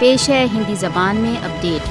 پیش ہے ہندی زبان میں اپڈیٹ۔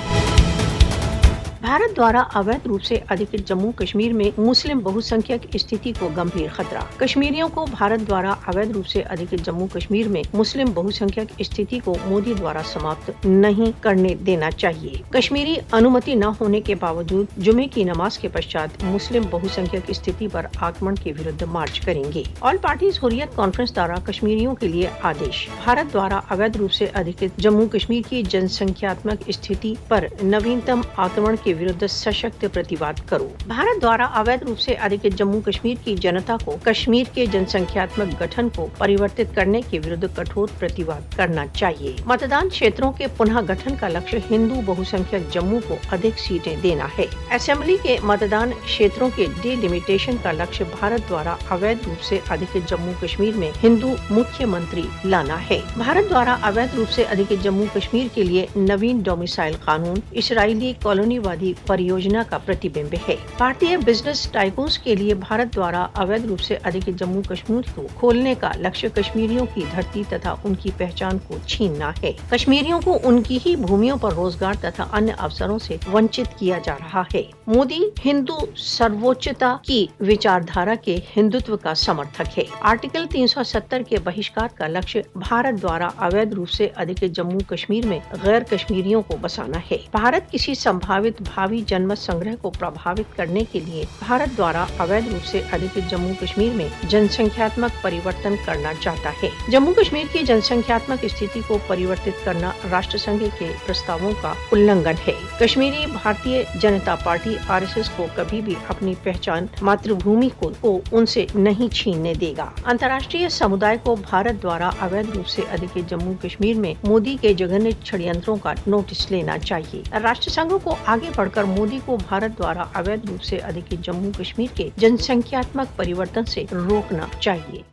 بھارت دوارا اویدھ روپ سے ادھکت جموں کشمیر میں مسلم بہوسنکھیک استھتی کو گمبھیر خطرہ۔ کشمیریوں کو بھارت دوارا اویدھ روپ سے ادھکت جموں کشمیر میں مسلم بہوسنکھیک استھتی کو مودی دوارا سماپت نہیں کرنے دینا چاہیے۔ کشمیری انومتی نہ ہونے کے باوجود جمعے کی نماز کے پشچات مسلم بہوسنکھیک استھتی پر آکرمن کے ورد مارچ کریں گے۔ آل پارٹیز حریت کانفرنس دوارا کشمیریوں کے لیے آدیش۔ بھارت دوارا اویدھ روپ سے ادھکت جموں کشمیر کی جن سنکھیاتمک استھتی پر نوینتم آکرمن کے ورد سشکت پرتیواد کرو۔ بھارت دوارا اویدھ روپ سے ادھکت جموں کشمیر کی جنتا کو کشمیر کے جن سنکھیاتمک گٹھن کو پریورتت کرنے کے ورد کٹھور پرتیواد کرنا چاہیے۔ متدان چھیتروں کے پنہ گٹھن کا لکشیہ ہندو بہوسنکھیک جموں کو ادھک سیٹیں دینا ہے۔ اسمبلی کے متدان چھیتروں کے ڈی لمیٹیشن کا لکشیہ بھارت دوارا اویدھ روپ سے ادھکت جموں کشمیر میں ہندو مکھیہ منتری لانا ہے۔ بھارت دوارا اویدھ روپ سے ادھکت جموں کشمیر کے لیے نوین ڈومیسائل قانون اسرائیلی کالونی وادی پریوجنا کا پرتیبمب ہے۔ بھارتی بزنس ٹائکونز کے لیے بھارت دوارا اویدھ روپ سے ادھکت جموں کشمیر کو کھولنے کا لکشیہ کشمیریوں کی دھرتی تتھا ان کی پہچان کو چھیننا ہے۔ کشمیریوں کو ان کی ہی بھومیوں پر روزگار تتھا انیہ اوسروں سے ونچت کیا جا رہا ہے۔ مودی ہندو سرووچتا کی وچاردھارا کے ہندوتو کا سمرتھک ہے۔ آرٹیکل 370 کے بہشکار کا لکشیہ بھارت دوارا اویدھ روپ سے ادھکت جموں کشمیر میں غیر کشمیریوں کو بسانا ہے۔ بھارت کسی سمبھاوت بھاوی جنمت سنگرہ کو پربھاوت کرنے کے لیے بھارت دوارا اویدھ روپ سے ادھکت جموں کشمیر میں جن سنکھیاتمک پریورتن کرنا چاہتا ہے۔ جموں کشمیر کی جن سنکھیاتمک استھتی کو پریورتت کرنا راشٹر سنگھ کے پرستاووں کا النگھن ہے۔ کشمیری بھارتیہ جنتا پارٹی RSS کو کبھی بھی اپنی پہچان ماتر بھومی کو ان سے نہیں چھیننے دے گا۔ انترراشٹریہ سمودائے کو بھارت دوارا اویدھ روپ سے ادھکت جموں کشمیر میں مودی کے جگن چھڑینتروں کا نوٹس لینا چاہیے۔ راشٹر سنگھ کو آگے بڑھ کر مودی کو بھارت دوارا اویدھ روپ سے ادھکت جموں کشمیر کے جن سنکھیاتمک پریورتن سے روکنا چاہیے۔